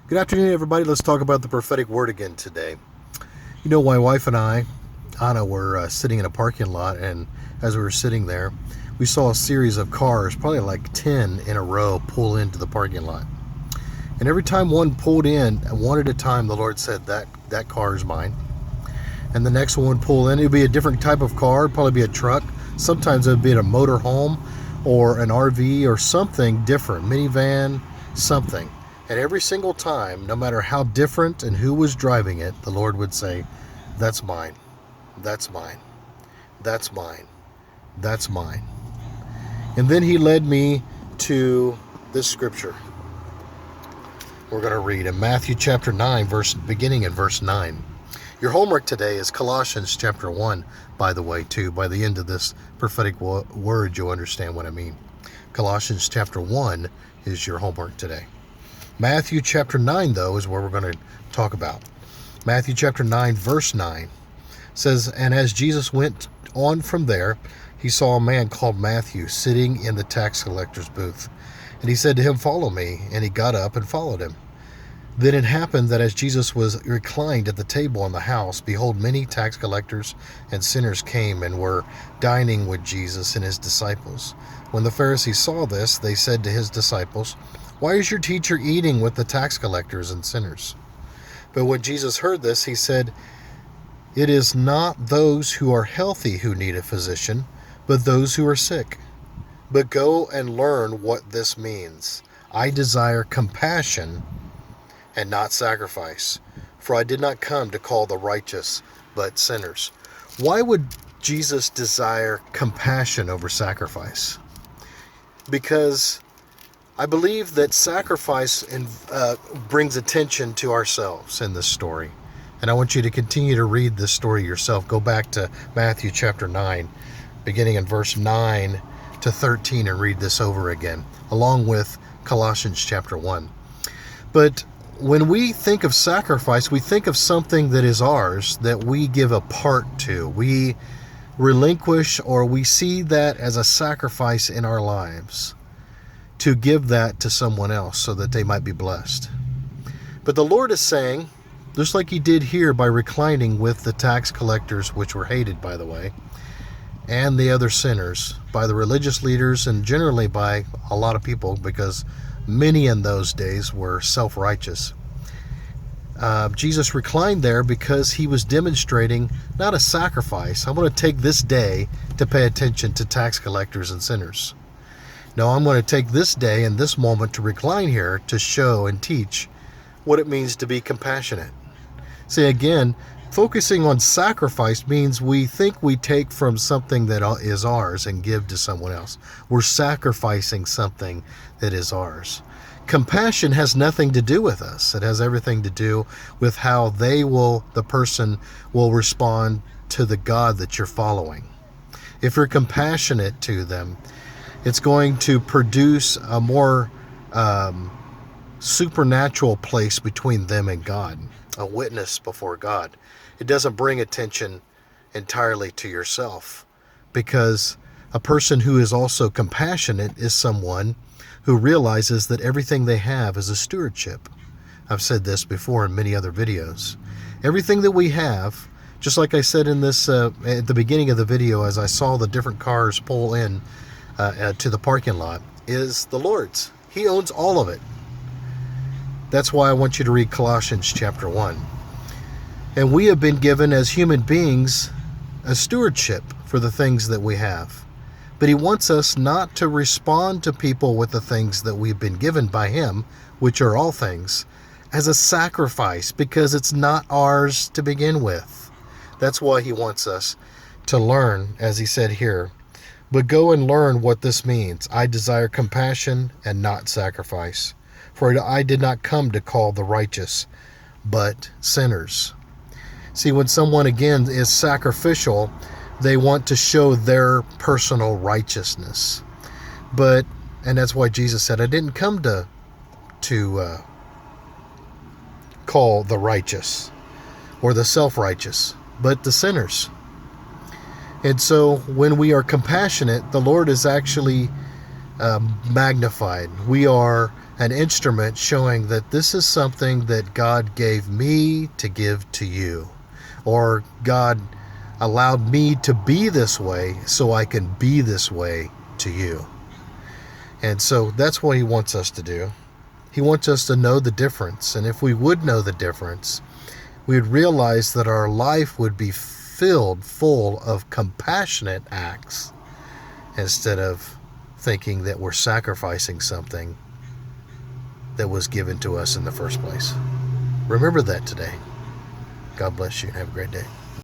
Good afternoon, everybody. Let's talk about the prophetic word again today. You know, my wife and I, Anna, were sitting in a parking lot, and as we were sitting there, we saw a series of cars, probably like 10 in a row, pull into the parking lot. And every time one pulled in, one at a time, the Lord said, that car is mine. And the next one would pull in. It would be a different type of car, it'd probably be a truck. Sometimes it would be a motor home or an RV or something different, minivan, something. And every single time, no matter how different and who was driving it, the Lord would say, that's mine, that's mine, that's mine, that's mine. And then he led me to this scripture we're going to read in Matthew chapter 9, beginning in verse 9. Your homework today is Colossians chapter 1, by the way, too. By the end of this prophetic word, you'll understand what I mean. Colossians chapter 1 is your homework today. Matthew chapter 9, though, is where we're going to talk about. Matthew chapter 9, verse 9 says, And as Jesus went on from there, he saw a man called Matthew sitting in the tax collector's booth. And he said to him, Follow me. And he got up and followed him. Then it happened that as Jesus was reclined at the table in the house, behold, many tax collectors and sinners came and were dining with Jesus and his disciples. When the Pharisees saw this, they said to his disciples, Why is your teacher eating with the tax collectors and sinners? But when Jesus heard this, he said, It is not those who are healthy who need a physician, but those who are sick. But go and learn what this means. I desire compassion and not sacrifice, for I did not come to call the righteous, but sinners. Why would Jesus desire compassion over sacrifice? Because I believe that sacrifice brings attention to ourselves in this story. And I want you to continue to read this story yourself. Go back to Matthew chapter 9, beginning in verse 9 to 13, and read this over again, along with Colossians chapter 1. But when we think of sacrifice, we think of something that is ours, that we give a part to. We relinquish, or we see that as a sacrifice in our lives, to give that to someone else so that they might be blessed. But the Lord is saying, just like he did here by reclining with the tax collectors, which were hated, by the way, and the other sinners, by the religious leaders and generally by a lot of people, because many in those days were self-righteous. Jesus reclined there because he was demonstrating not a sacrifice. I'm going to take this day to pay attention to tax collectors and sinners. No, I'm going to take this day and this moment to recline here to show and teach what it means to be compassionate. See, again, focusing on sacrifice means we think we take from something that is ours and give to someone else. We're sacrificing something that is ours. Compassion has nothing to do with us. It has everything to do with how the person will respond to the God that you're following. If you're compassionate to them, it's going to produce a more supernatural place between them and God, a witness before God. It doesn't bring attention entirely to yourself, because a person who is also compassionate is someone who realizes that everything they have is a stewardship. I've said this before in many other videos. Everything that we have, just like I said in this at the beginning of the video, as I saw the different cars pull in to the parking lot, is the Lord's. He owns all of it. That's why I want you to read Colossians chapter 1. And we have been given as human beings a stewardship for the things that we have. But he wants us not to respond to people with the things that we've been given by him, which are all things, as a sacrifice, because it's not ours to begin with. That's why he wants us to learn, as he said here. But go and learn what this means. I desire compassion and not sacrifice. For I did not come to call the righteous, but sinners. See, when someone, again, is sacrificial, they want to show their personal righteousness. And that's why Jesus said, I didn't come to call the righteous or the self-righteous, but the sinners. And so when we are compassionate, the Lord is actually magnified. We are an instrument showing that this is something that God gave me to give to you, or God allowed me to be this way so I can be this way to you. And so that's what he wants us to do. He wants us to know the difference. And if we would know the difference, we would realize that our life would be filled full of compassionate acts instead of thinking that we're sacrificing something that was given to us in the first place. Remember that today. God bless you and have a great day.